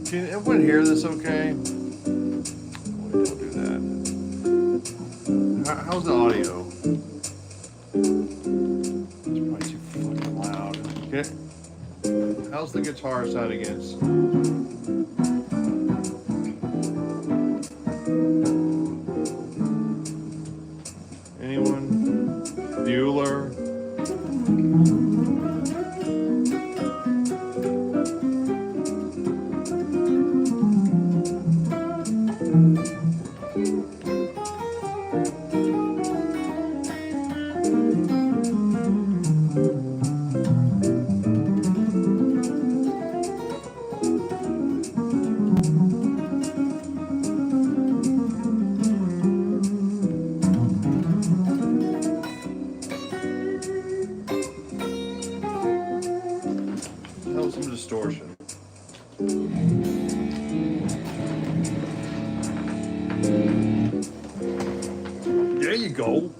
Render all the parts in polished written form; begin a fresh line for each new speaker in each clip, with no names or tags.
Can everyone hear this okay? Don't do that. How's the audio? It's probably too fucking loud. Okay. How's the guitar sound against? Anyone? Bueller? Some distortion. There you go.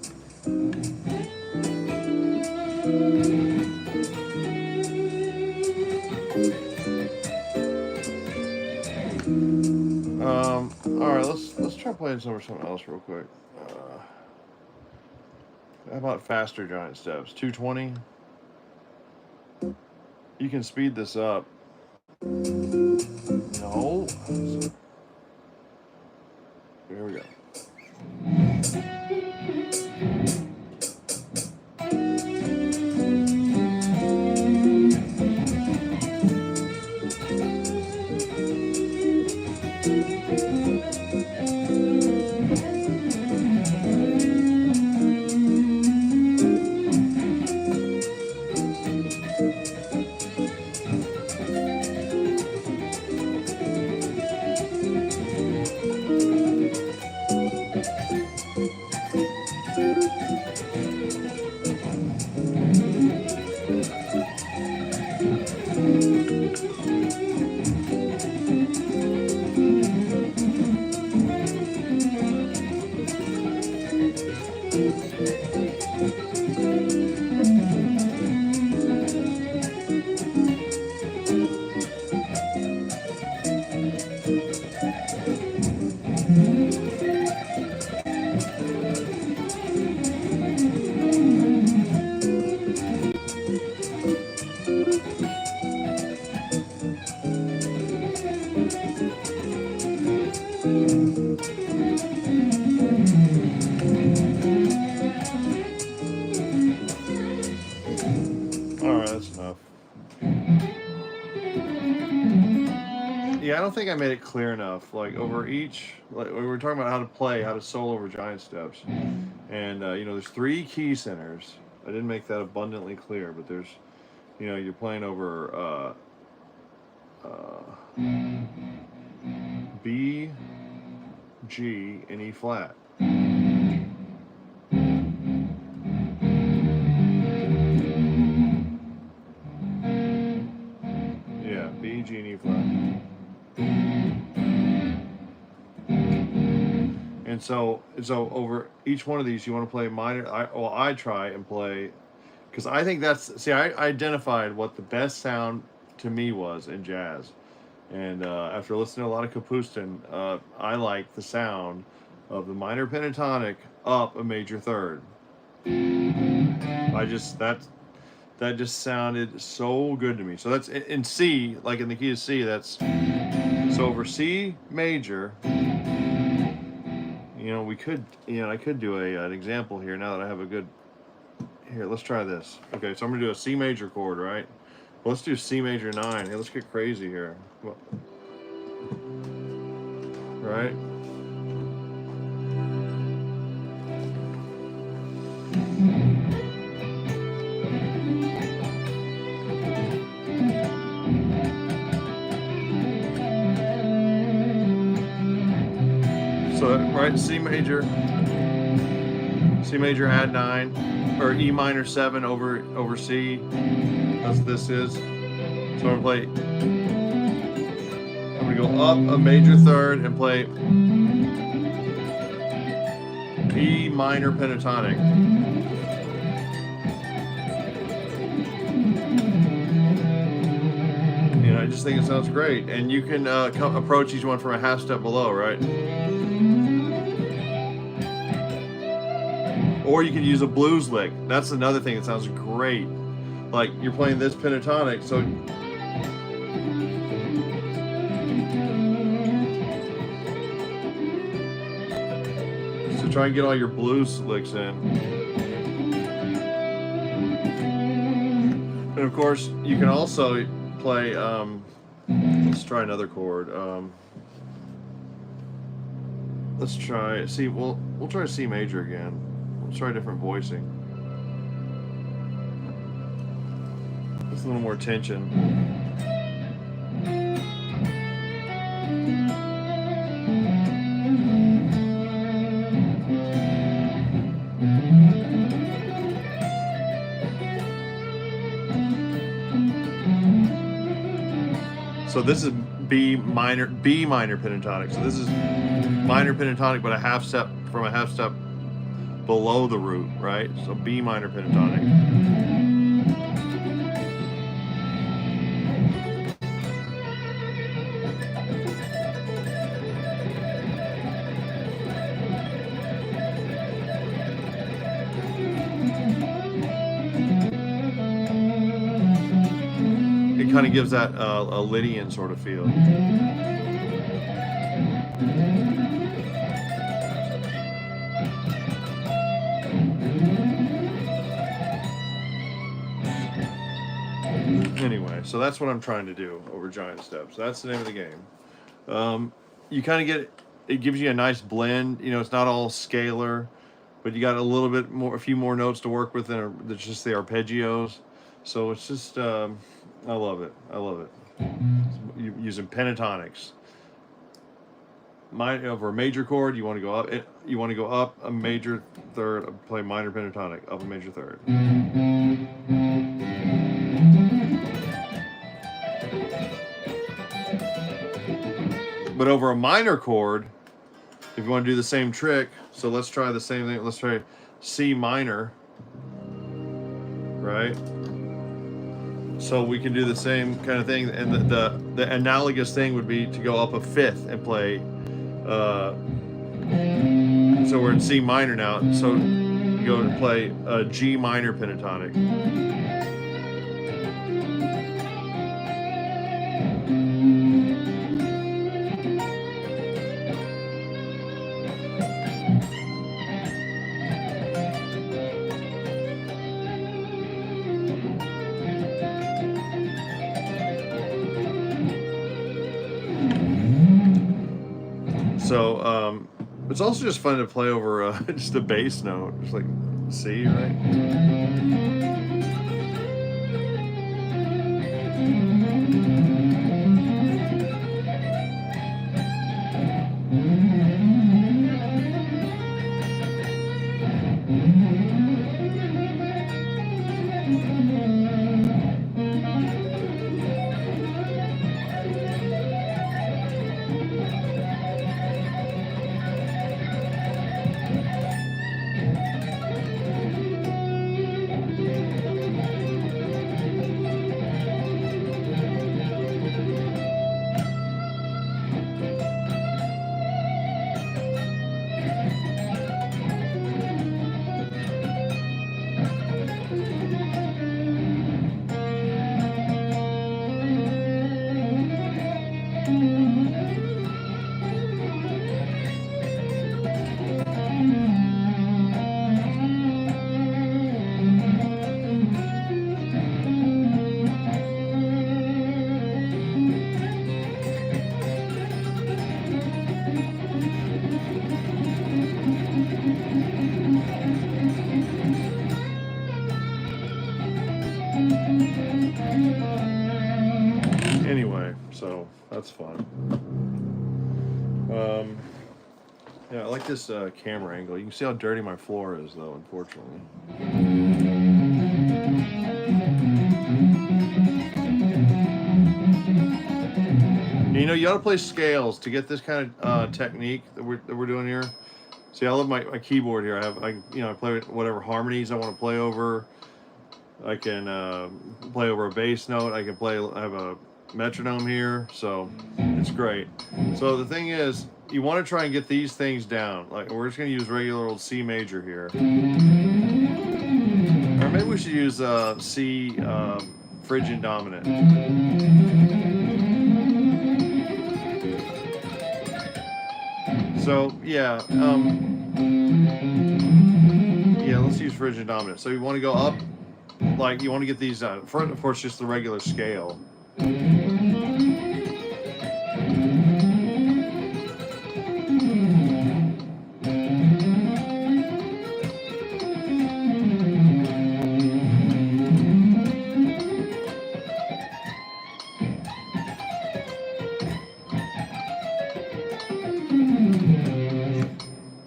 All right, let's try playing something else real quick. How about faster giant steps? 220. You can speed this up. No. Here we go. Yeah, I don't think I made it clear enough. Like over each, like we were talking about how to play, how to solo over giant steps, and you know, there's 3 key centers. I didn't make that abundantly clear, but there's You know, you're playing over B, G, and E flat. Yeah, B, G, and E flat. And so over each one of these, you want to play minor. I try and play, because I think that's, see, I identified what the best sound to me was in jazz. And after listening to a lot of Kapustin, I like the sound of the minor pentatonic up a major third. That just sounded so good to me. So that's in C, like in the key of C. That's so over C major. You know, I could do an example here now that I have a good. Here, let's try this. Okay, so I'm gonna do a C major chord, right? Well, let's do C major 9. Hey, let's get crazy here. Right? So, right, C major add 9, or E minor 7 over C. That's what this is. So I'm gonna go up a major third and play E minor pentatonic. You know, I just think it sounds great. And you can approach each one from a half step below, right? Or you can use a blues lick. That's another thing that sounds great. Like you're playing this pentatonic, so try and get all your blues licks in. And of course, you can also play. Let's try another chord. Let's try. See, we'll try C major again. Let's try different voicing. It's a little more tension. So this is B minor pentatonic. So this is minor pentatonic, but a half step below the root, right? So B minor pentatonic. It kind of gives that a Lydian sort of feel. Anyway, so that's what I'm trying to do over giant steps. That's the name of the game. You kind of get it gives you a nice blend. You know, it's not all scalar, but you got a little bit more, a few more notes to work with than just the arpeggios. So it's just, I love it. I love it. Using pentatonics. Over a major chord, you want to go up. You want to go up a major third, play minor pentatonic, up a major third. But over a minor chord, if you want to do the same trick, so let's try the same thing. Let's try C minor, right? So we can do the same kind of thing, and the analogous thing would be to go up a fifth and play. So we're in C minor now. So you go and play a G minor pentatonic. So it's also just fun to play over just a bass note, just like C, right? Anyway, so that's fun. Yeah, I like this camera angle. You can see how dirty my floor is, though, unfortunately. You know, you ought to play scales to get this kind of technique that we're doing here. See, I love my keyboard here. I play whatever harmonies I want to play over. I can play over a bass note. I have a metronome here, so it's great. So the thing is, you want to try and get these things down. Like, we're just going to use regular old C major here. Or maybe we should use C Phrygian dominant. So yeah, let's use Phrygian dominant. So you want to go up, like you want to get these down. Front, of course, just the regular scale.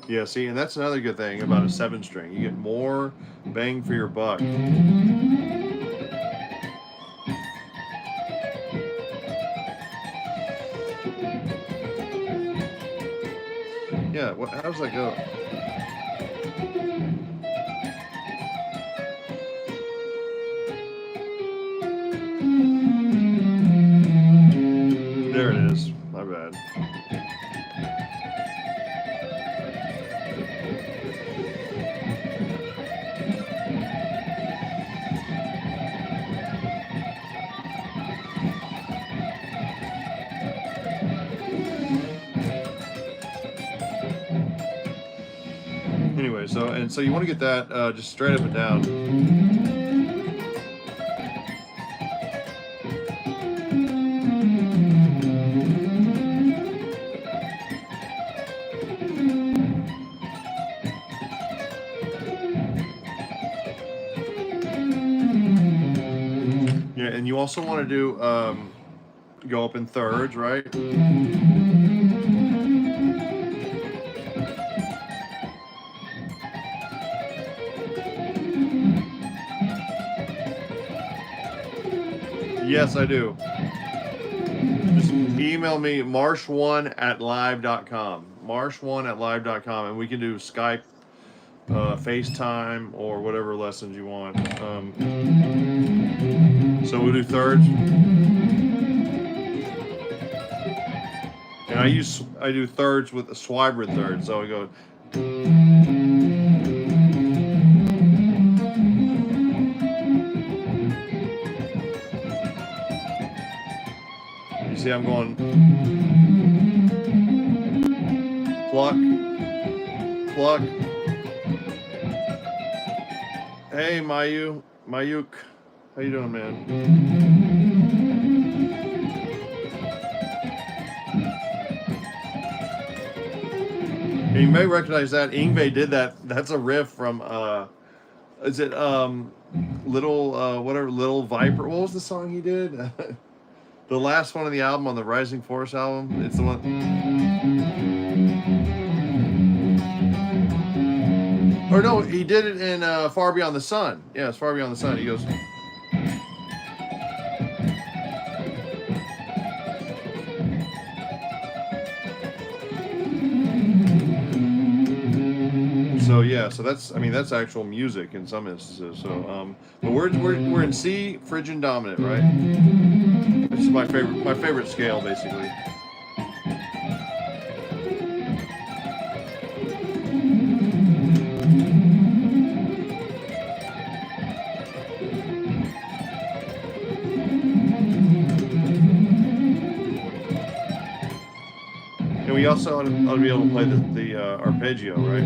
Yeah, see, and that's another good thing about a 7-string. You get more bang for your buck. Yeah, how does that go? There it is. My bad. Anyway, so you want to get that just straight up and down. Yeah, and you also want to do go up in thirds, right? Yes, I do. Just email me, marsh1@live.com. Marsh1@live.com, and we can do Skype, FaceTime, or whatever lessons you want. So we'll do thirds. And I do thirds with a Swibrid third. So we go. See, I'm going pluck, pluck. Hey, Mayuk, how you doing, man? And you may recognize that Yngwie did that. That's a riff from is it Little Viper? What was the song he did? The last one of the album, on the Rising Force album. It's the one. Or no, he did it in Far Beyond the Sun. Yeah, it's Far Beyond the Sun. He goes. So yeah, so that's actual music in some instances. So but we're in C Phrygian dominant, right? This is my favorite scale, basically. And we also ought to be able to play the arpeggio, right?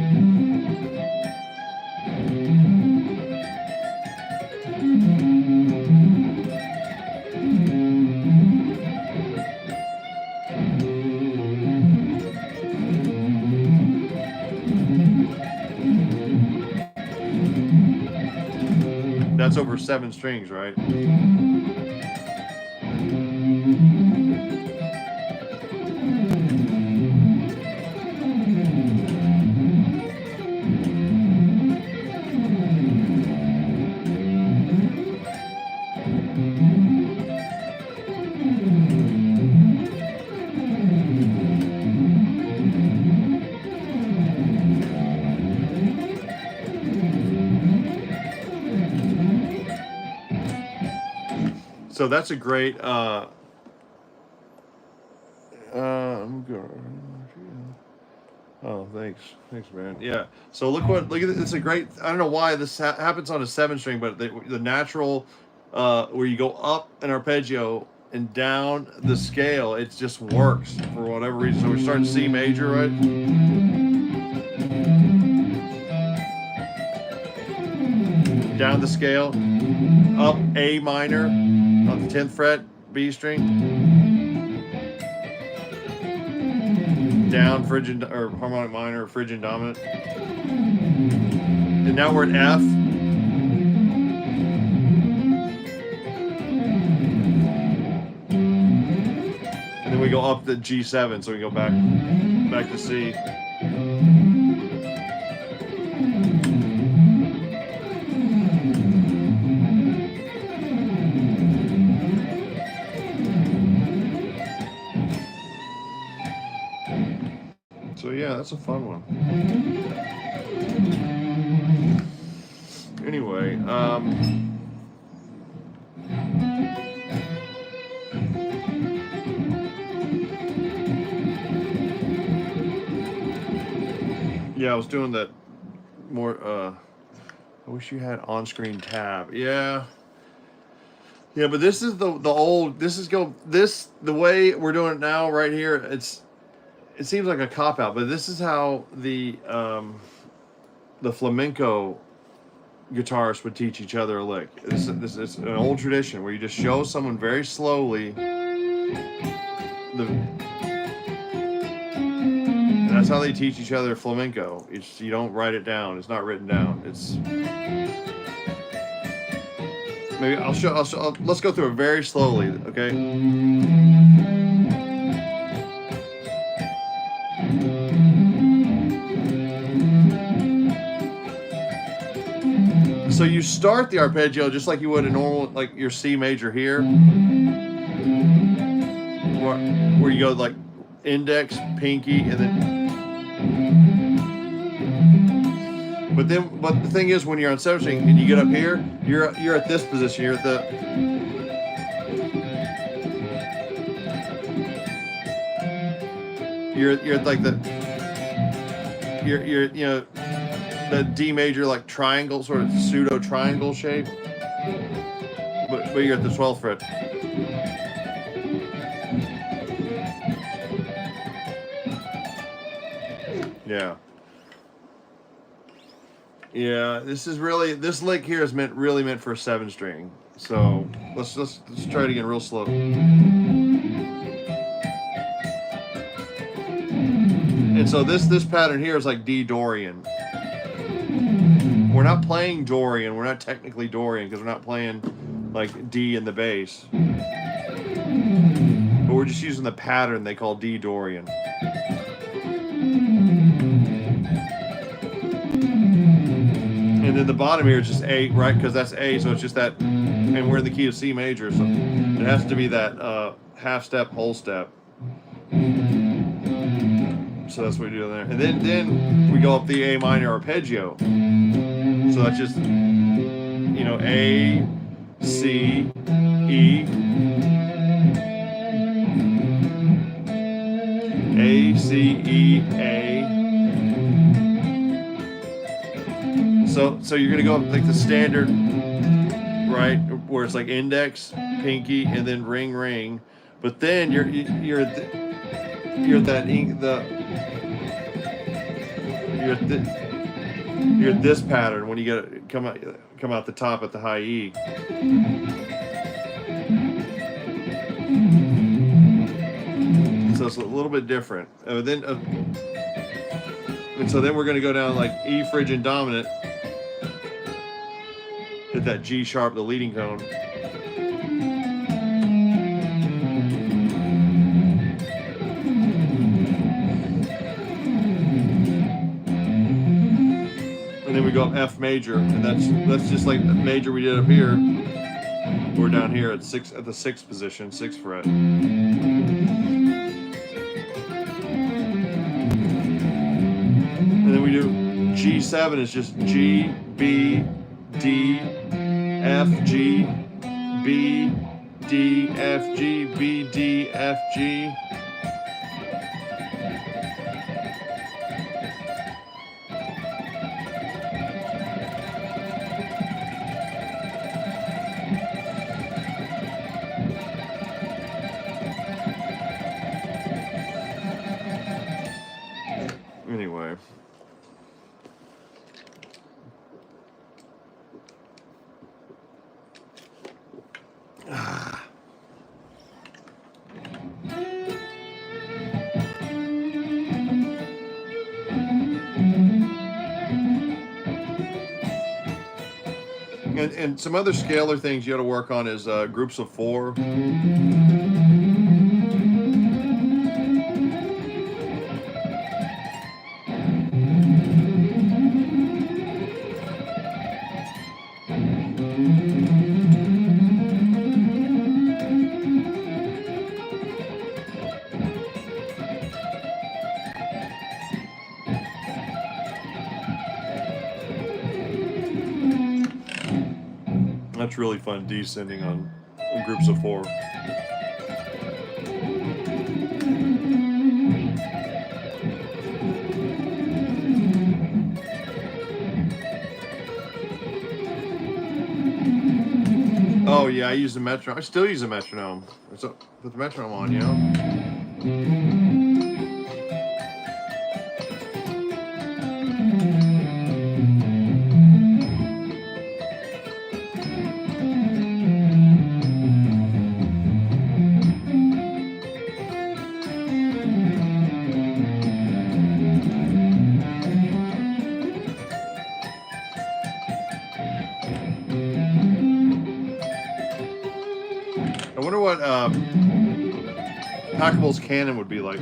That's over 7 strings, right? So that's a great. I'm going. Oh, thanks, man. Yeah. So look at it. It's a great. I don't know why this happens on a 7-string, but the natural, where you go up an arpeggio and down the scale, it just works for whatever reason. So we're starting C major, right? Down the scale, up A minor on the 10th fret, B string. Down Phrygian or harmonic minor, Phrygian dominant, and now we're at F. And then we go up to G7, so we go back to C. So yeah, that's a fun one. Anyway, yeah, I was doing that more. I wish you had on-screen tab. Yeah, but this is the old. The way we're doing it now, right here. It seems like a cop-out, but this is how the flamenco guitarists would teach each other a lick. This is an old tradition where you just show someone very slowly and that's how they teach each other flamenco. You don't write it down. It's not written down. Maybe I'll show. Let's go through it very slowly, okay? So you start the arpeggio just like you would a normal, like your C major here, where you go like index, pinky, and then. But the thing is, when you're on 7th string and you get up here, you're at this position. You're at the. You're at like the. You're the D major like triangle, sort of pseudo triangle shape, but you're at the 12th fret. Yeah. This lick here is really meant for a 7-string. So let's try it again real slow. And so this pattern here is like D Dorian. We're not playing Dorian. We're not technically Dorian because we're not playing like D in the bass. But we're just using the pattern they call D Dorian. And then the bottom here is just A, right? Because that's A, so it's just that, and we're in the key of C major, so it has to be that half step, whole step. So that's what we do there. And then we go up the A minor arpeggio. So that's just, A, C, E, A, C, E, A. So you're gonna go up like the standard, right, where it's like index, pinky, and then ring, ring. But then you're at this pattern when you come out the top at the high E. So it's a little bit different. And so then we're going to go down like E Phrygian dominant, hit that G sharp, the leading tone. And then we go up F major, and that's just like the major we did up here. We're down here at the 6th position, 6th fret. And then we do G7 is just G, B, D, F, G, B, D, F, G, B, D, F, G. Anyway. And some other scalar things you got to work on is groups of 4. That's really fun, descending on groups of 4. Oh yeah, I use the metronome. I still use a metronome. So put the metronome on, you know. I wonder what Packable's canon would be like.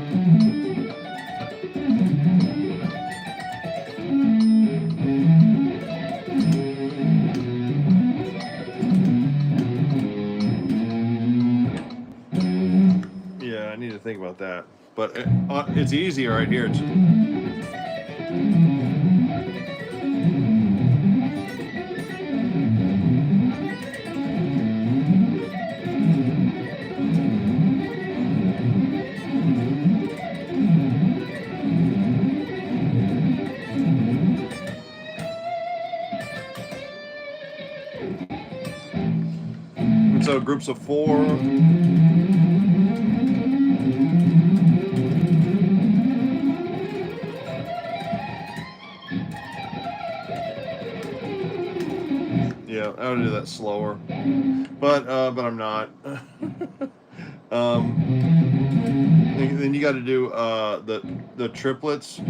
Yeah, I need to think about that. But it's easy right here. So groups of 4. Yeah, I would do that slower, but I'm not. Then you got to do the triplets.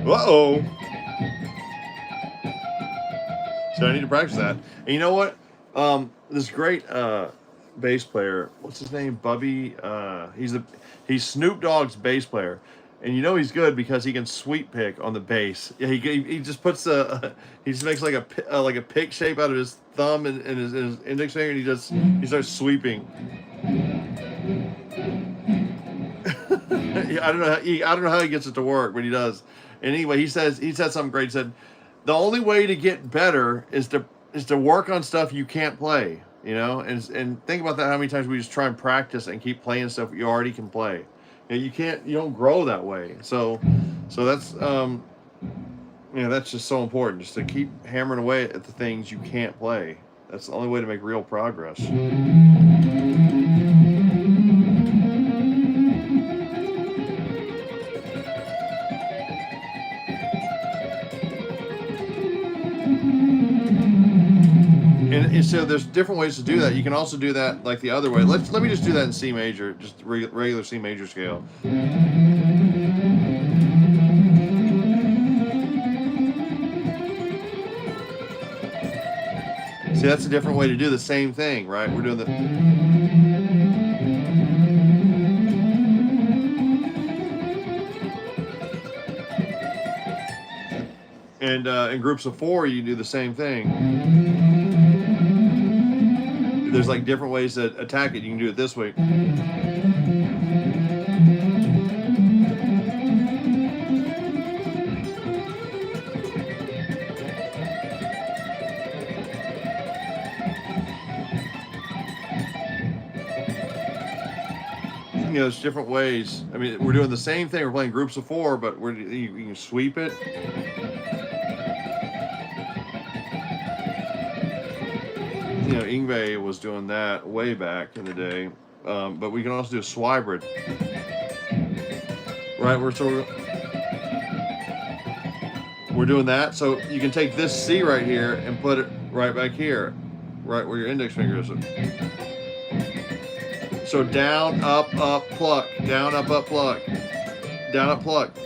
Uh-oh. So I need to practice that. And you know what? This great bass player, what's his name? Bubby. He's Snoop Dogg's bass player. And you know he's good because he can sweep pick on the bass. Yeah, he just puts he just makes like a pick shape out of his thumb and his index finger, and he starts sweeping. I don't know how he gets it to work, but he does. Anyway, he said something great. He said, the only way to get better is to work on stuff you can't play, you know, and think about that. How many times we just try and practice and keep playing stuff you already can play. You don't grow that way. So that's that's just so important, just to keep hammering away at the things you can't play. That's the only way to make real progress. And so there's different ways to do that. You can also do that like the other way. Let me just do that in C major, just regular C major scale. See, that's a different way to do the same thing, right? We're doing the... And in groups of 4, you do the same thing. There's like different ways to attack it. You can do it this way. You know, there's different ways. I mean, we're doing the same thing. We're playing groups of 4, but you can sweep it. You know, Yngwie was doing that way back in the day. But we can also do a swibrid. Right, we're doing that. So you can take this C right here and put it right back here, right where your index finger is. So down, up, pluck, down, up, pluck, down, up, pluck.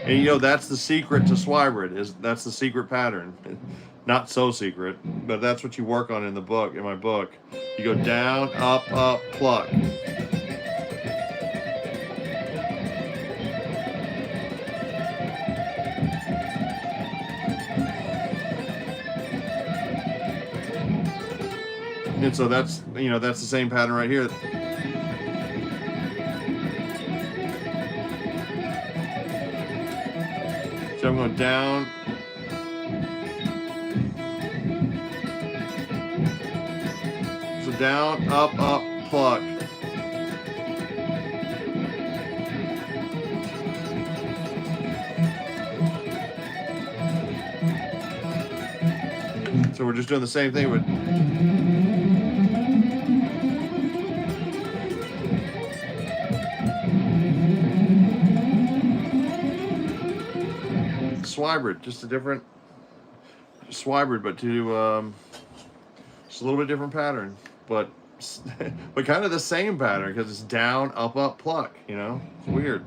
And you know, that's the secret to swibrid, that's the secret pattern. Not so secret, but that's what you work on in the book, in my book. You go down, up, pluck. And so that's, you know, that's the same pattern right here. So I'm going down. So down, up, pluck. So we're just doing the same thing with swibrid, just a different swibrid, but to just a little bit different pattern, but kind of the same pattern because it's down, up, pluck. You know, it's weird.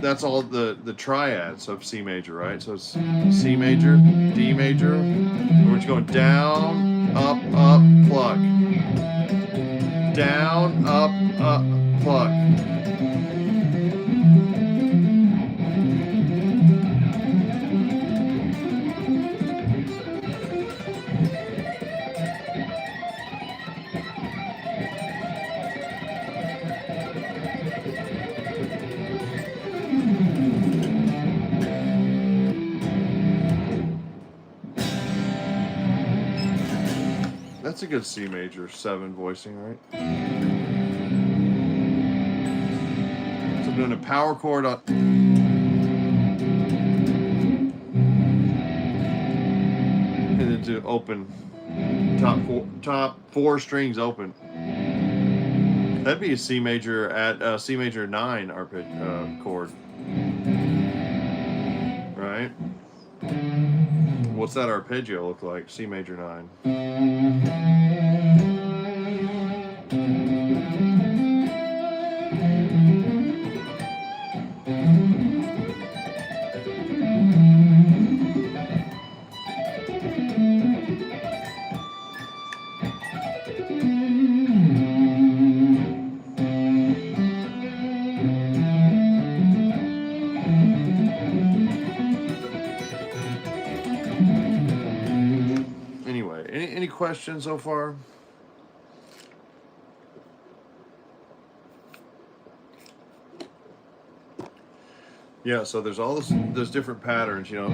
That's all the triads of C major, right? So it's C major, D major, we're just going down, up, pluck. Down, up, pluck. That's a good C major 7 voicing, right? So I'm doing a power chord on, and then to open top four strings open. That'd be a C major at C major 9 arpeggio chord, right? What's that arpeggio look like? C major 9. Any questions so far? Yeah, so there's all those different patterns, you know.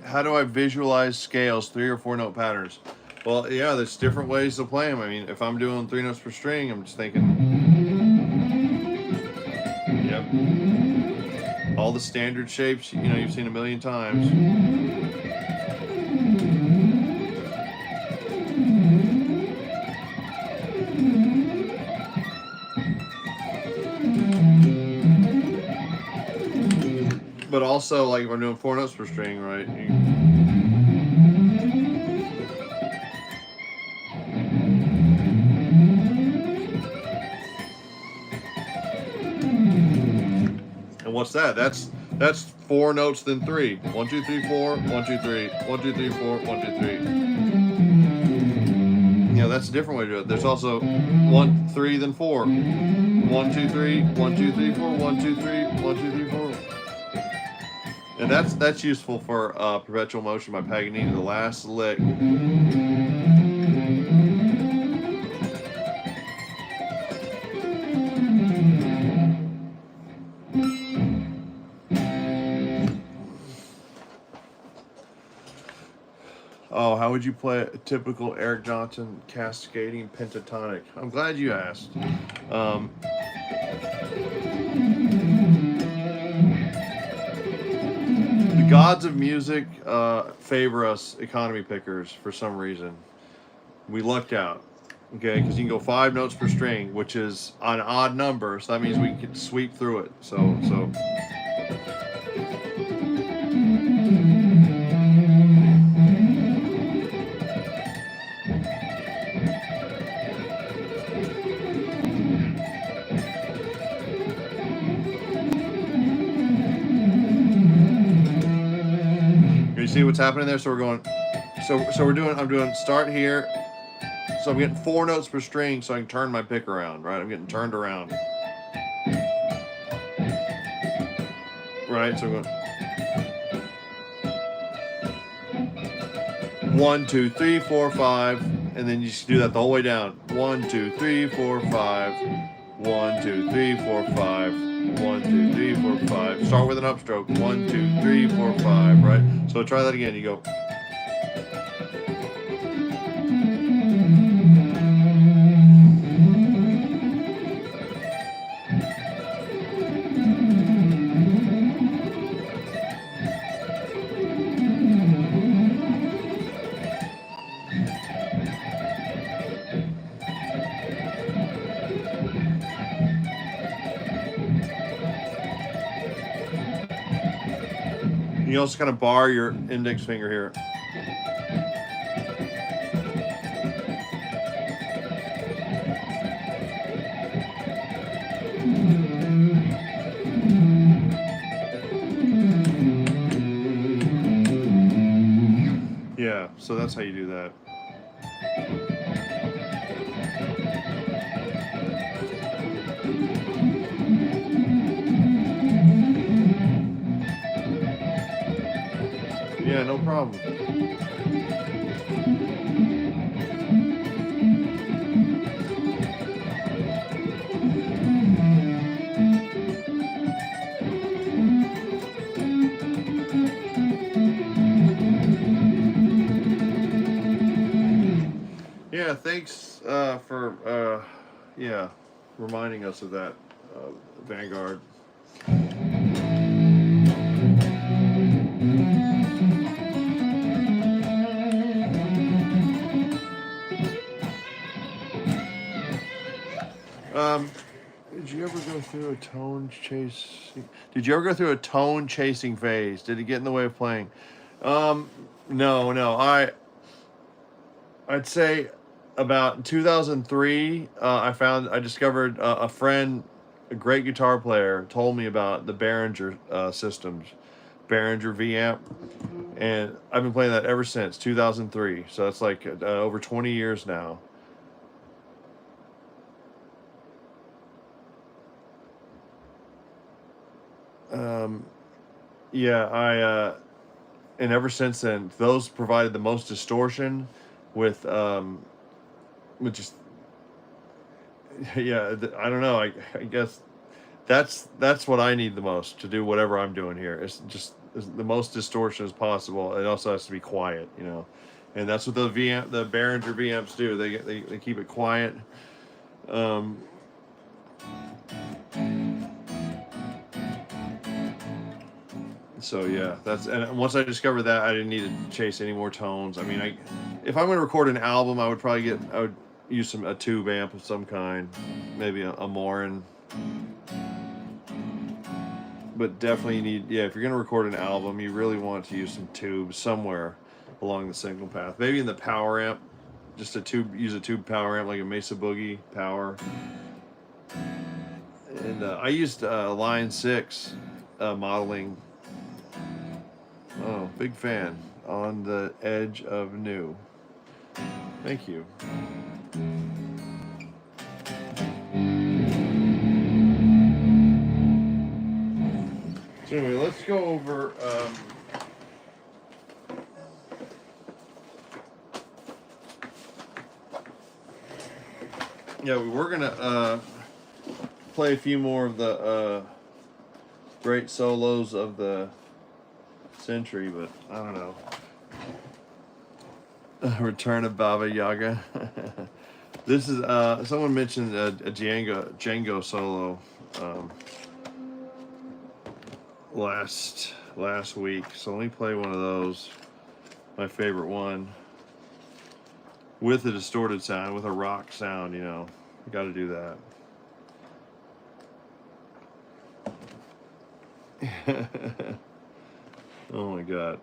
How do I visualize scales, 3 or 4 note patterns? Well, yeah, there's different ways to play them. I mean, if I'm doing 3 notes per string, I'm just thinking, all the standard shapes, you know, you've seen a million times. But also, like if I'm doing 4 notes per string, right? what's that? That's 4 notes then 3. 1, 2, 3, 4. 1, 2, 3. 1, 2, 3, 4. 1, 2, 3. You know, that's a different way to do it. There's also 1, 3, then 4. 1, 2, 3. 1, 2, 3, 4. 1, 2, 3. 1, 2, 3, 4. And that's useful for perpetual motion by Paganini. The last lick. Oh, how would you play a typical Eric Johnson cascading pentatonic? I'm glad you asked. The gods of music favor us economy pickers for some reason. We lucked out, okay? Because you can go 5 notes per string, which is an odd number, so that means we can sweep through it. So. You see what's happening there? So we're going. I'm doing start here. So I'm getting 4 notes per string, so I can turn my pick around, right? I'm getting turned around. Right, so I'm going 1, 2, 3, 4, 5, and then you just do that the whole way down. 1, 2, 3, 4, 5. 1, 2, 3, 4, 5. 1, 2, 3, 4, 5. Start with an upstroke. 1, 2, 3, 4, 5. Right. So try that again. You go. You also kind of bar your index finger here. Yeah, so that's how you do that. Yeah, no problem. Yeah, thanks for reminding us of that, Vanguard. Did you ever go through a tone chasing? Did you ever go through a tone chasing phase? Did it get in the way of playing? No. I'd say about 2003. I discovered a friend, a great guitar player, told me about the Behringer systems, Behringer V amp, and I've been playing that ever since 2003. So that's like over 20 years now. And ever since then, those provided the most distortion with just, I don't know. I guess that's what I need the most to do whatever I'm doing here. It's just the most distortion as possible. It also has to be quiet, and that's what the Behringer V amps do. They keep it quiet. So yeah, and once I discovered that, I didn't need to chase any more tones. I mean, if I'm going to record an album, I would use a tube amp of some kind, maybe a Morin. But definitely if you're going to record an album, you really want to use some tubes somewhere along the signal path. Maybe in the power amp, use a tube power amp like a Mesa Boogie Power. And I used Line 6. modeling. Oh, big fan. On the edge of new. Thank you. So anyway, let's go over yeah, we were gonna play a few more of the great solos of the century, but I don't know. Return of Baba Yaga. This is someone mentioned a Django solo last week, so let me play one of those. My favorite one with a distorted sound, with a rock sound. You know, you got to do that. Oh my God.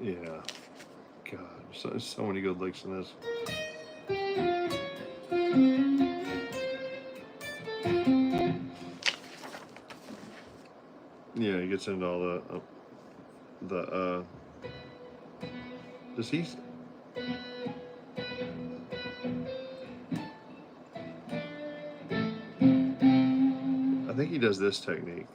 Yeah, God, so many good licks in this. Yeah, he gets into all the does he? I think he does this technique.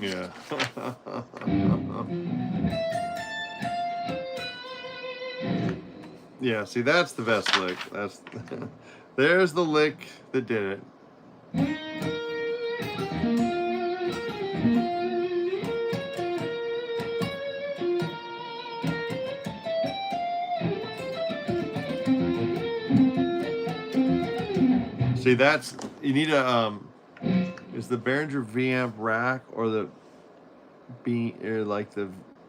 Yeah. Yeah, see, that's the best lick. That's there's the lick that did it. See, that's, you need a is the Behringer V-amp rack or the bean, or like the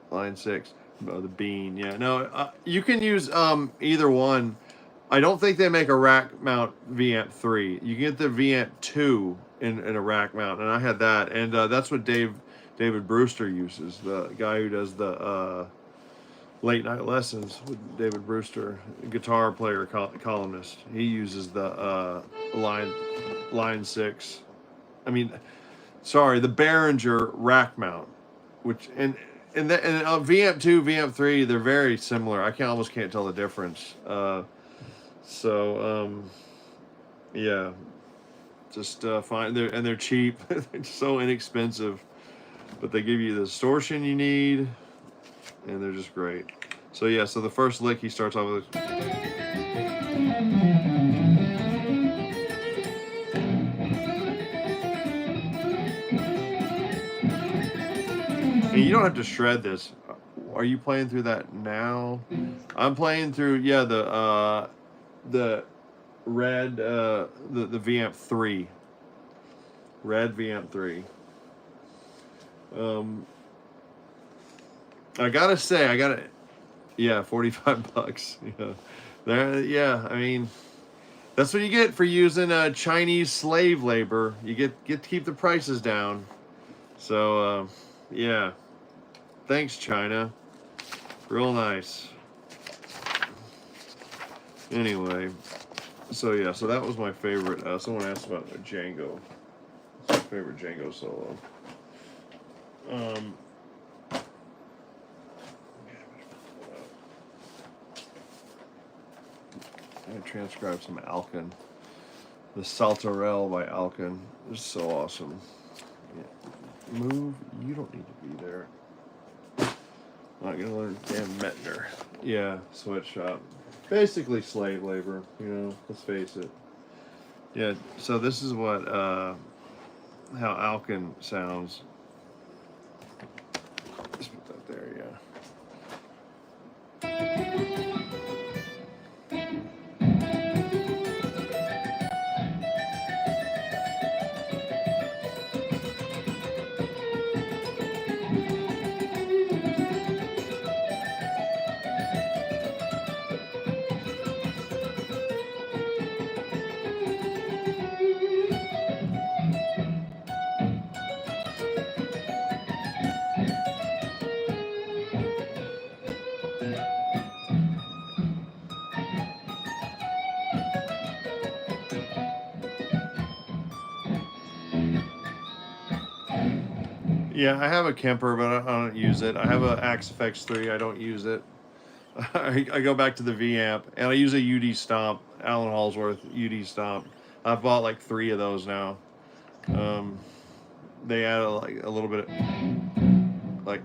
line 6, oh, the bean. Yeah, no, you can use either one. I don't think they make a rack mount V-amp 3. You can get the V-amp 2 in a rack mount, and I had that, and that's what David Brewster uses, the guy who does the late night lessons with David Brewster, guitar player, columnist. He uses the line 6. I mean, sorry, the Behringer rack mount, which and V-amp 2, V-amp 3, they're very similar. I almost can't tell the difference. Yeah, just fine. They're cheap. They're so inexpensive, but they give you the distortion you need, and they're just great. So yeah, so the first lick he starts off with. And you don't have to shred this. Are you playing through that now? I'm playing through, yeah, the red, the Vamp 3. Red Vamp 3. I gotta say, yeah, $45. Yeah. There, yeah, I mean, that's what you get for using Chinese slave labor. You get to keep the prices down. So, yeah. Thanks, China. Real nice. Anyway, so yeah, so that was my favorite. Someone asked about Django. It's my favorite Django solo. I transcribed some Alkin. The Saltarell by Alkin is so awesome. Yeah. Move, you don't need to be there. Not gonna learn damn Metner. Yeah, sweatshop. Basically slave labor, you know, let's face it. Yeah, so this is what how Alkin sounds. Just put that there, yeah. Yeah, I have a Kemper, but I don't use it. I have a Axe FX 3. I don't use it. I go back to the V-Amp, and I use a UD Stomp, Alan Hallsworth UD Stomp. I've bought like 3 of those now. They add like a little bit, like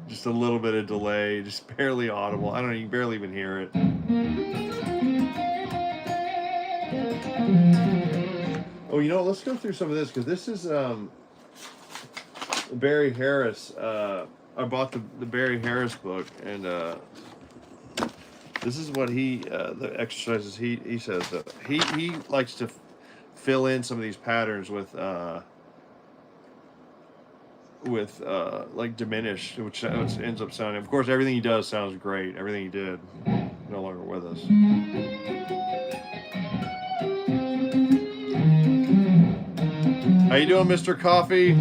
just a little bit of delay, just barely audible. I don't know, you can barely even hear it. Oh, you know, let's go through some of this, because this is Barry Harris. I bought the Barry Harris book, and this is what the exercises he says that he likes to fill in some of these patterns with like diminished, which ends up sounding. Of course, everything he does sounds great. Everything he did, no longer with us. How you doing, Mr. Coffee?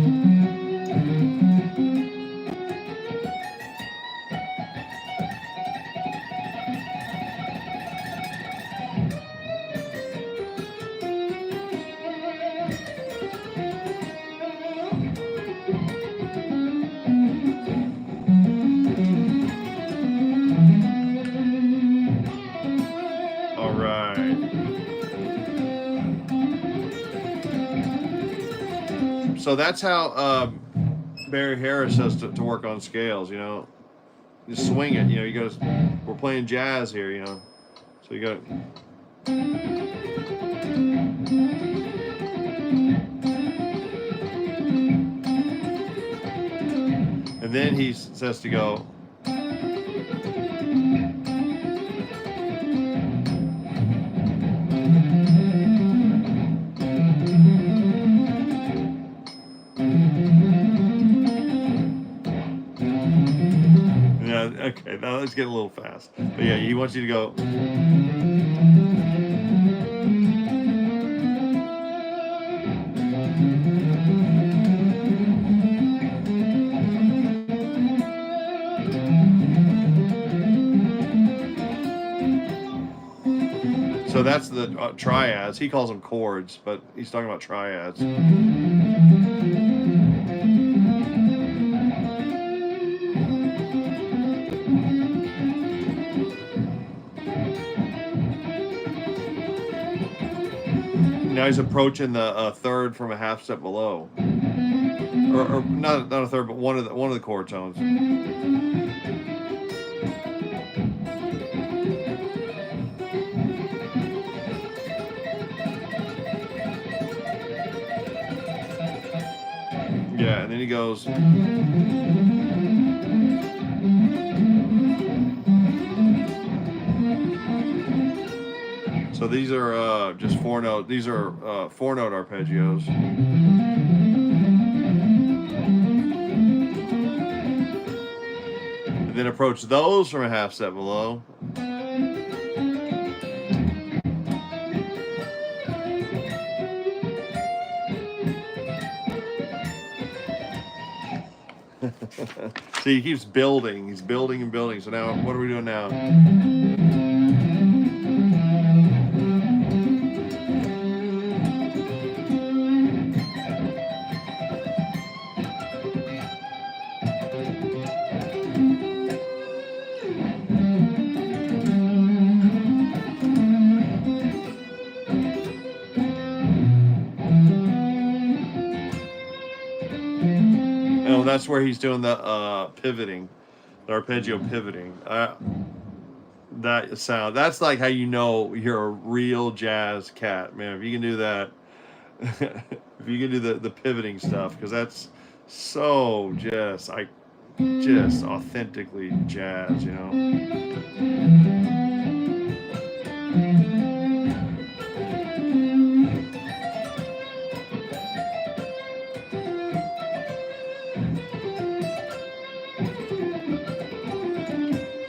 So that's how Barry Harris has to work on scales, you know. You swing it, you know. You go. We're playing jazz here, you know. So you go. And then he says to go. Okay, now let's get a little fast. But yeah, he wants you to go. So that's the triads. He calls them chords, but he's talking about triads. Now he's approaching the third from a half step below, or not a third, but one of the chord tones. Yeah, and then he goes. So these are just 4-note. These are 4-note arpeggios. And then approach those from a half step below. See, he keeps building. He's building and building. So now, what are we doing now? Oh, that's where he's doing the pivoting, the arpeggio pivoting. That sound, that's like how you know you're a real jazz cat, man. If you can do that, if you can do the pivoting stuff, because that's so just authentically jazz, you know.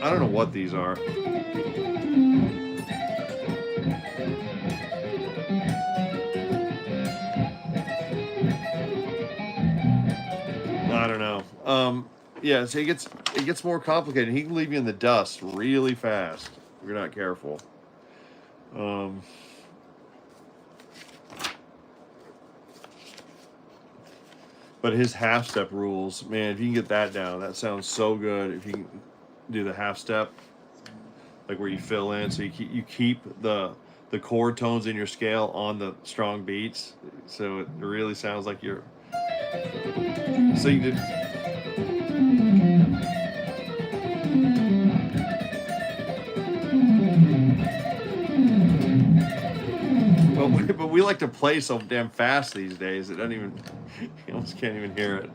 I don't know what these are. I don't know. Yeah, so it gets more complicated. He can leave you in the dust really fast if you're not careful. But his half step rules, man, if you can get that down, that sounds so good. If you can do the half step, like where you fill in, so you keep the chord tones in your scale on the strong beats, so it really sounds like you're. So you did. But we like to play so damn fast these days. It doesn't even. You almost can't even hear it.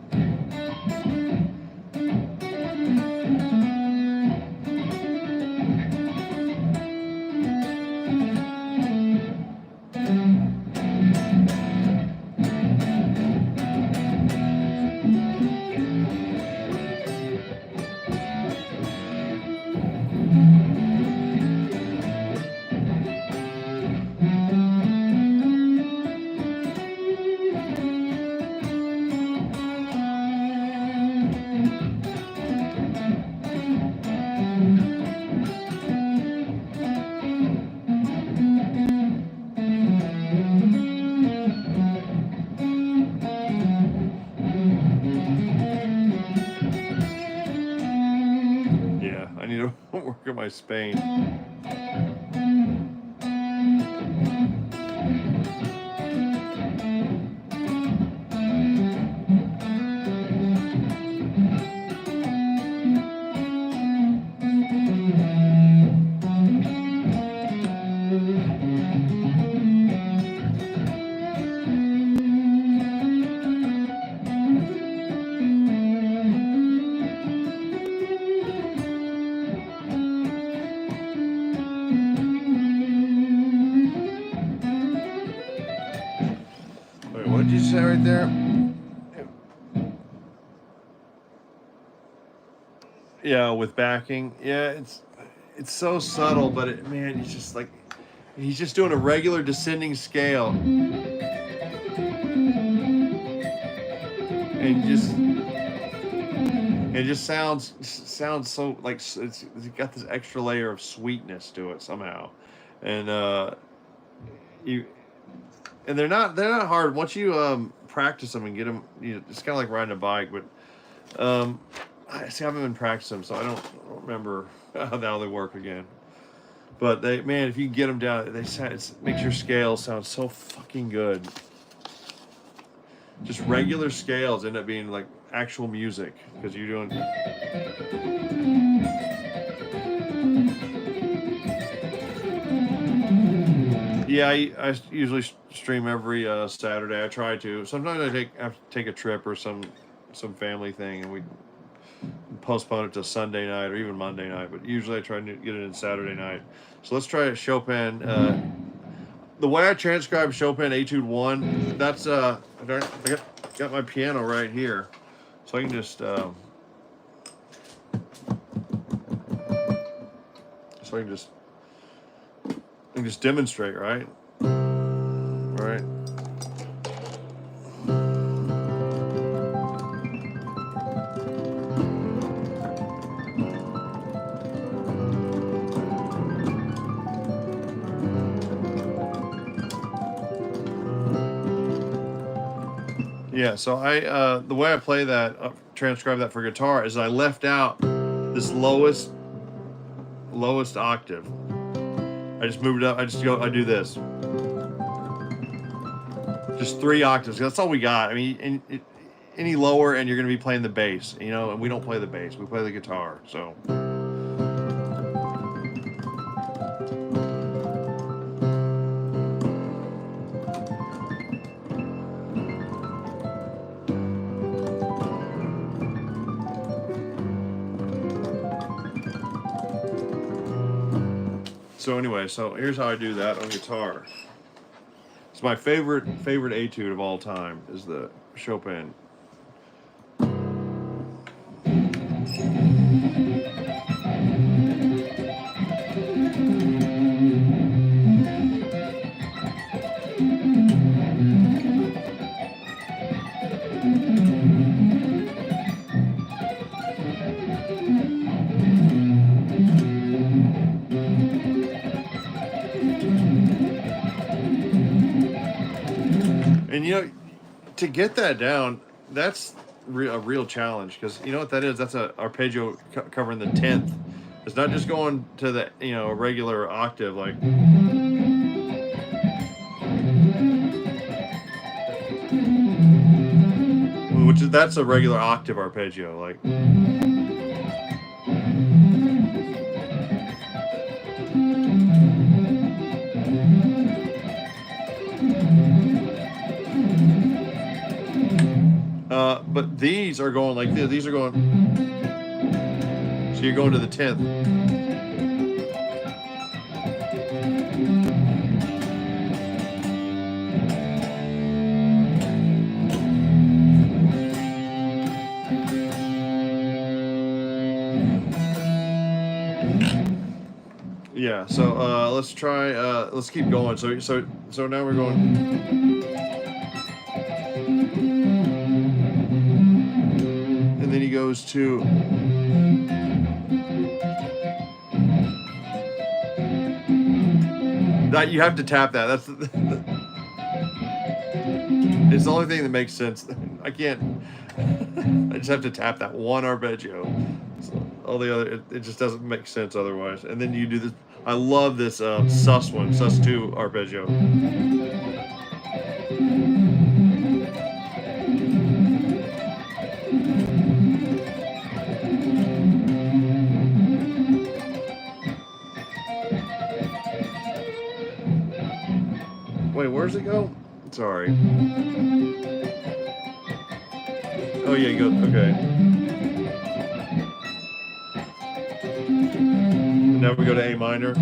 I need to work on my Spain. What did you say right there? Yeah, with backing. Yeah, it's so subtle, but man, he's just like, he's just doing a regular descending scale, and it just sounds so like it's got this extra layer of sweetness to it somehow, and they're not hard once you practice them and get them. It's kind of like riding a bike, but I haven't been practicing them, so I don't remember how they work again. But man, if you can get them down, it makes your scales sound so fucking good. Just regular scales end up being like actual music because you're doing. Yeah, I usually stream every Saturday. I try to. Sometimes I have to take a trip or some some family thing, and we postpone it to Sunday night or even Monday night. But usually I try to get it in Saturday night. So let's try Chopin. The way I transcribe Chopin Etude 1, that's I got my piano right here, so I can just demonstrate, right? All right. Yeah, so I the way I play that, transcribe that for guitar, is I left out this lowest octave. I just moved it up. I do this. Just 3 octaves. That's all we got. I mean, any lower, and you're going to be playing the bass, you know, and we don't play the bass. We play the guitar, so. So anyway, so here's how I do that on guitar. It's my favorite etude of all time is the Chopin. And you know, to get that down, that's a real challenge, because you know what that is? That's a arpeggio covering the 10th. It's not just going to the, you know, a regular octave like. That's a regular octave arpeggio, like. But these are going like this. These are going. So you're going to the 10th. Yeah. So let's try. Let's keep going. So now we're going. And then he goes to that. You have to tap that. That's it's the only thing that makes sense. I can't. I just have to tap that one arpeggio. So all the other, it just doesn't make sense otherwise. And then you do this. I love this sus one, sus2 arpeggio. Wait, where's it go? Sorry. Oh yeah, you go. Okay. Now we go to A minor.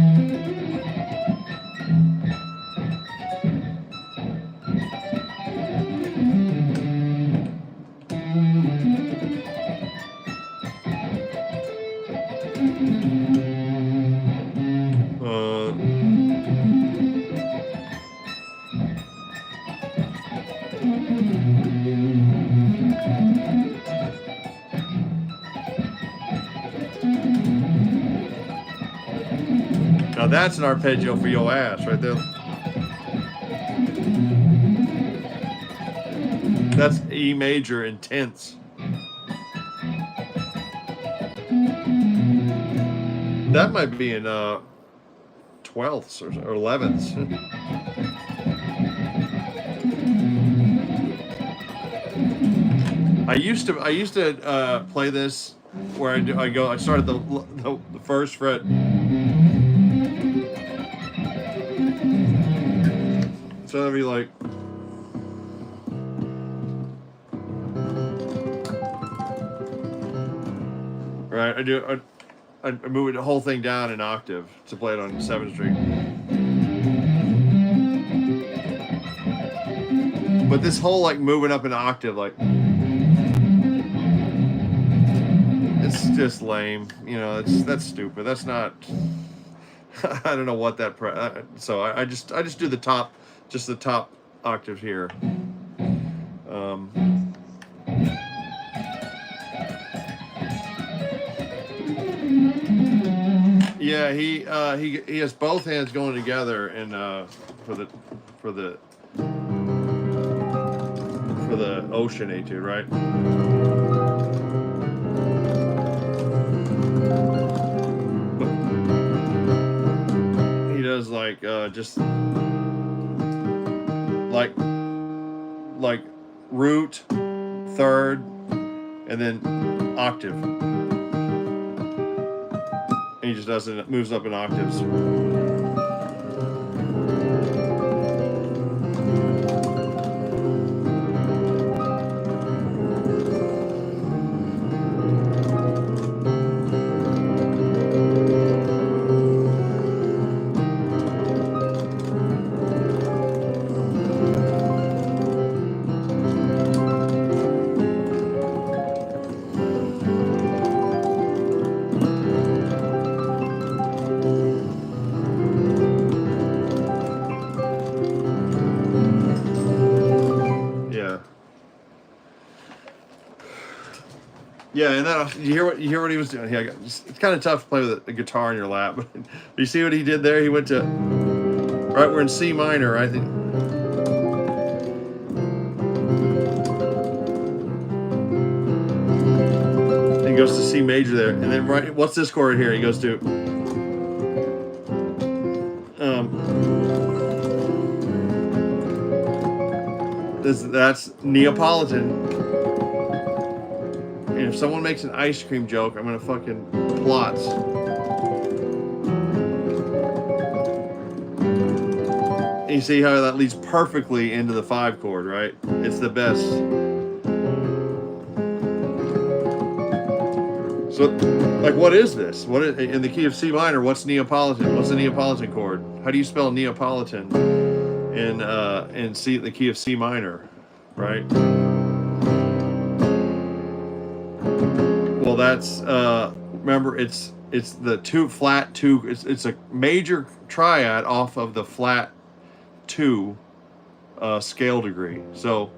Now that's an arpeggio for your ass right there. That's E major intense. That might be in 12ths or 11ths. I used to play this where I start at the first fret. So that'd be like. right? I move the whole thing down an octave to play it on 7th string. But this whole like moving up an octave, like it's just lame. You know, that's stupid. That's not. I don't know what that. So I just do the top octave here. Yeah, he has both hands going together, and for the ocean etude, right? He does like just like root, third, and then octave. And he just does it. It moves up in octaves. Yeah, and then you hear what he was doing. Yeah, it's kind of tough to play with a guitar in your lap, but you see what he did there? He went to right. We're in C minor, I think. And he goes to C major there, and then right. What's this chord here? He goes to. That's Neapolitan. And if someone makes an ice cream joke, I'm gonna fucking plots. And you see how that leads perfectly into the 5 chord, right? It's the best. So, like, what is this? What is, in the key of C minor? What's Neapolitan? What's the Neapolitan chord? How do you spell Neapolitan in the key of C minor, right? Well, that's remember it's the flat 2. It's a major triad off of the flat 2 scale degree. So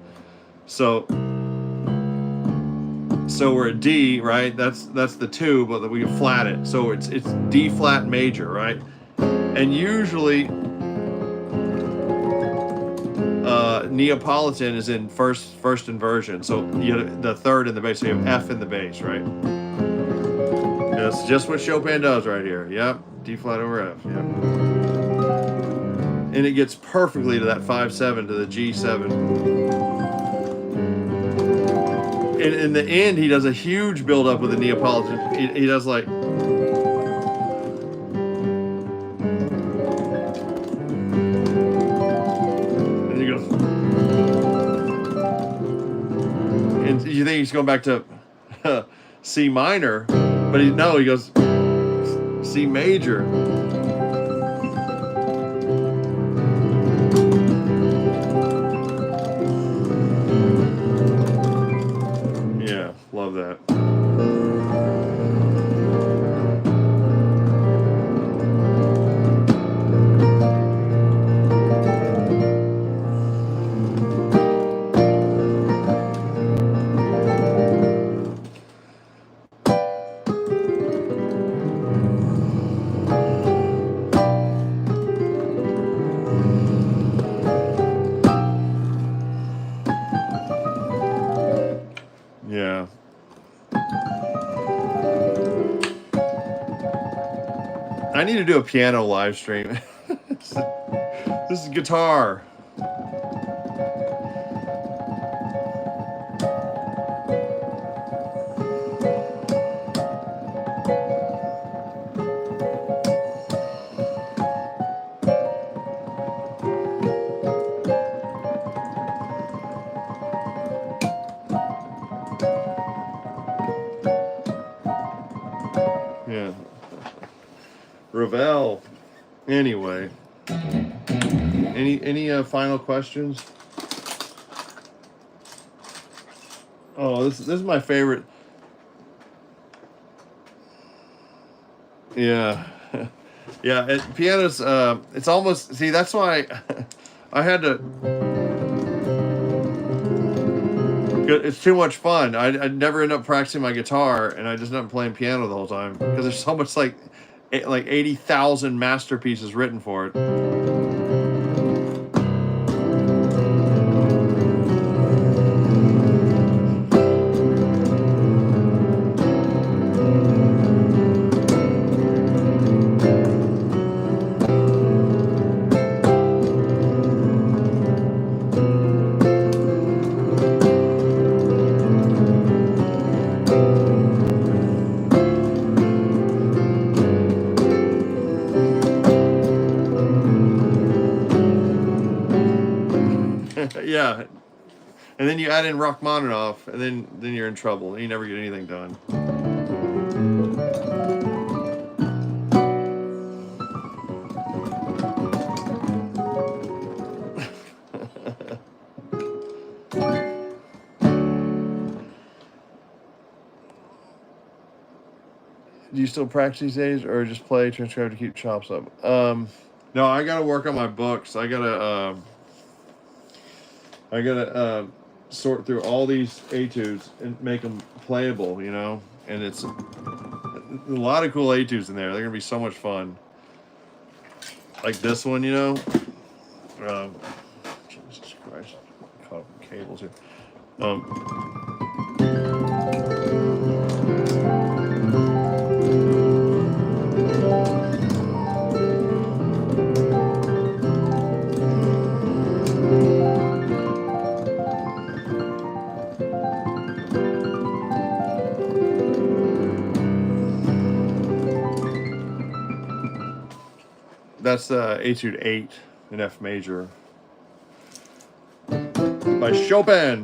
we're at D, right? That's the 2, but we flat it. So it's D flat major, right? And usually Neapolitan is in first inversion. So you have the 3rd in the bass. So you have F in the bass, right? That's just what Chopin does right here. Yep, D flat over F. Yep. And it gets perfectly to that 5/7 to the G7. And in the end, he does a huge build up with the Neapolitan. He does like. And he goes. And you think he's going back to C minor, but he goes C major. Yeah, love that. Yeah. I need to do a piano live stream. This is guitar. Ravel. Anyway, any final questions? Oh, this is my favorite. Yeah, yeah. Piano's. It's almost. See, that's why I had to. It's too much fun. I never end up practicing my guitar, and I just end up playing piano the whole time because there's so much like 80,000 masterpieces written for it. Yeah, and then you add in Rachmaninoff, and then you're in trouble. You never get anything done. Do you still practice these days, or just play transcribe to keep chops up? No, I gotta work on my books. I gotta sort through all these etudes and make them playable, you know. And it's a lot of cool etudes in there. They're gonna be so much fun. Like this one, you know. Jesus Christ, caught up in cables here. That's Etude 8 in F major by Chopin.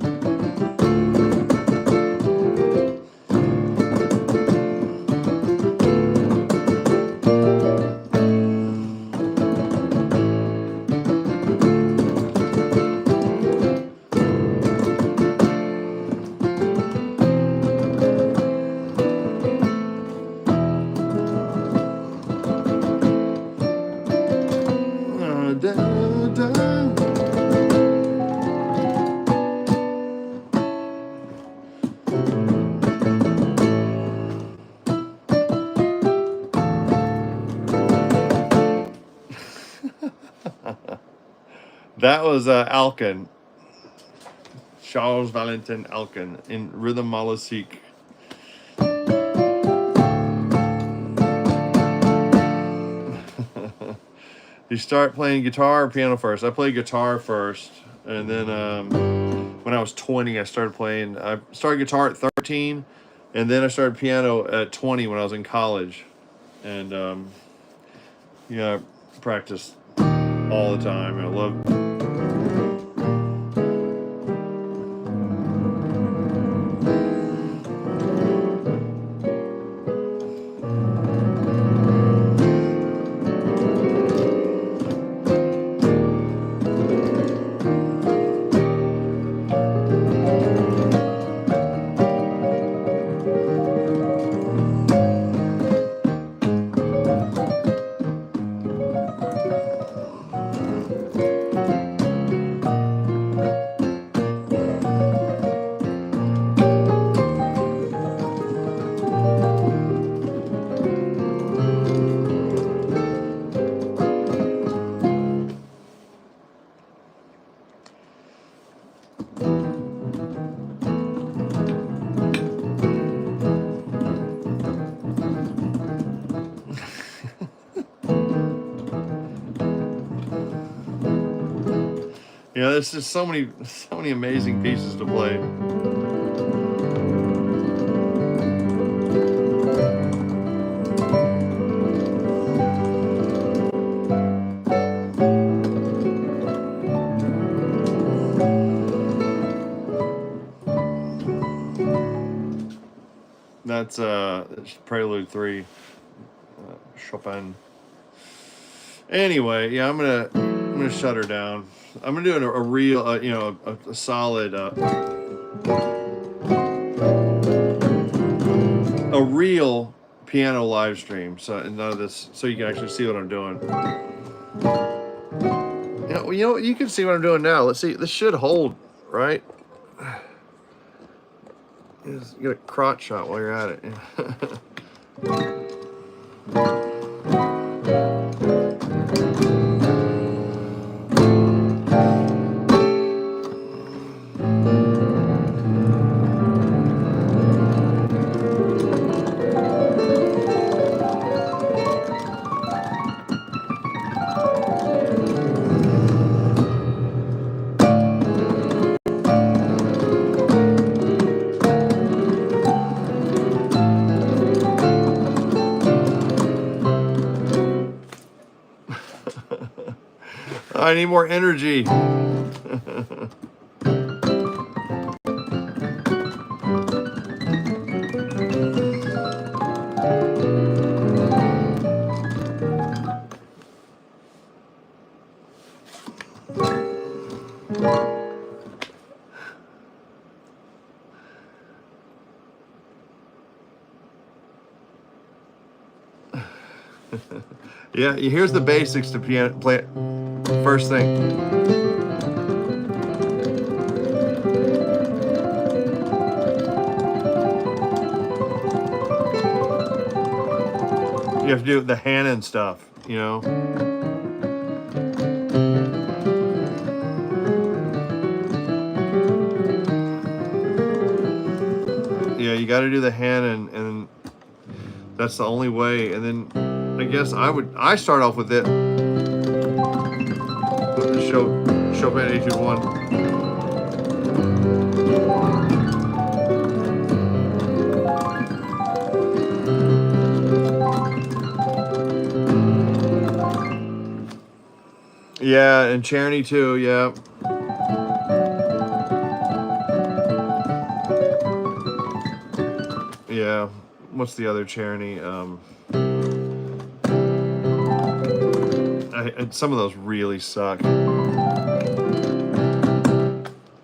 That was Alkin, Charles Valentin Alkin in Rhythm Malasique. You start playing guitar or piano first? I played guitar first, and then when I was 20, I started playing. I started guitar at 13, and then I started piano at 20 when I was in college, and I practiced all the time. I love. There's just so many amazing pieces to play. That's Prelude 3, Chopin. Anyway, yeah, I'm gonna shut her down. I'm gonna do a real, you know, a solid, a real piano live stream. So none of this, so you can actually see what I'm doing. You know, you can see what I'm doing now. Let's see. This should hold, right? Just get a crotch shot while you're at it. I need more energy. Yeah, here's the basics to piano play. First thing. You have to do the hand and stuff, you know. Yeah, you got to do the hand and that's the only way. And then I guess I start off with it. Chopin Etude 1. Yeah, and Czerny too, yeah. Yeah. What's the other Czerny? Some of those really suck.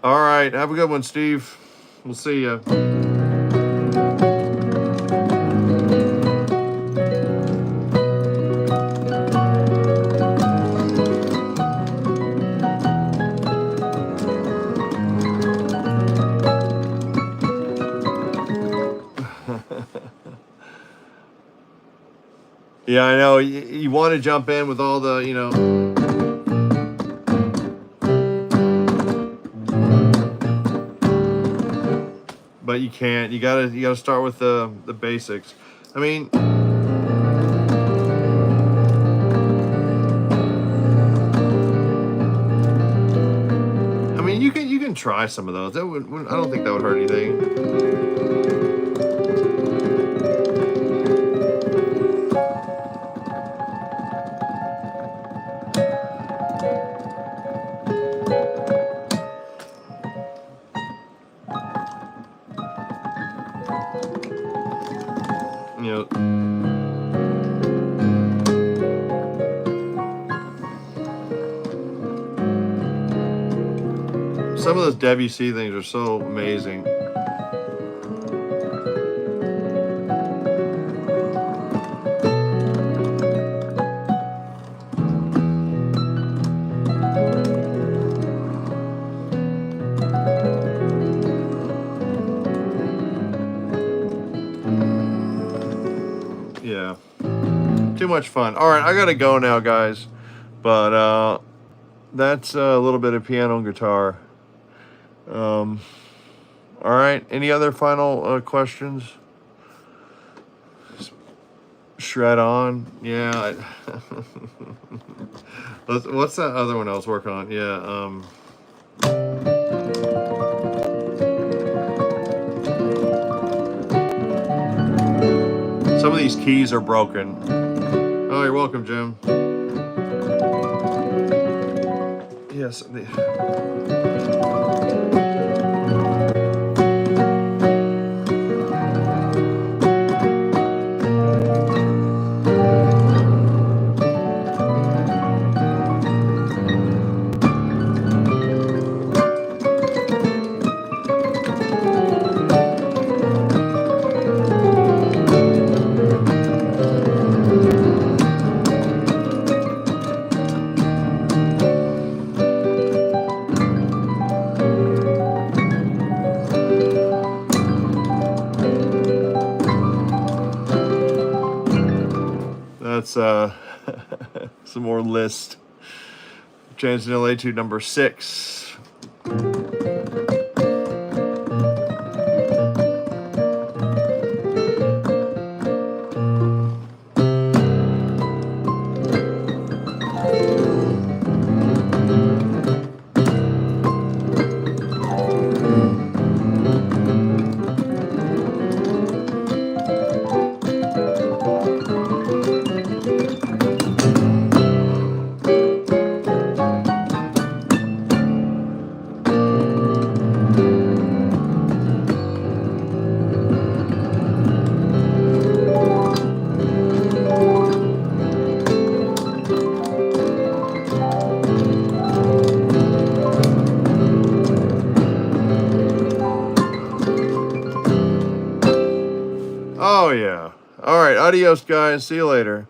All right, have a good one, Steve. We'll see ya. Yeah, I know. You want to jump in with all the, you know. But you can't. You gotta start with the basics. I mean, you can try some of those. I don't think that would hurt anything. You know, some of those Debussy things are so amazing. Yeah, too much fun. All right, I gotta go now, guys. But that's a little bit of piano and guitar. All right, any other final questions? Shred on, yeah. What's that other one I was working on? Yeah. Some of these keys are broken. Oh, you're welcome, Jim. Yes. That's some more Liszt. Transcendental Etude number 6. Oh, yeah. All right. Adios, guys. See you later.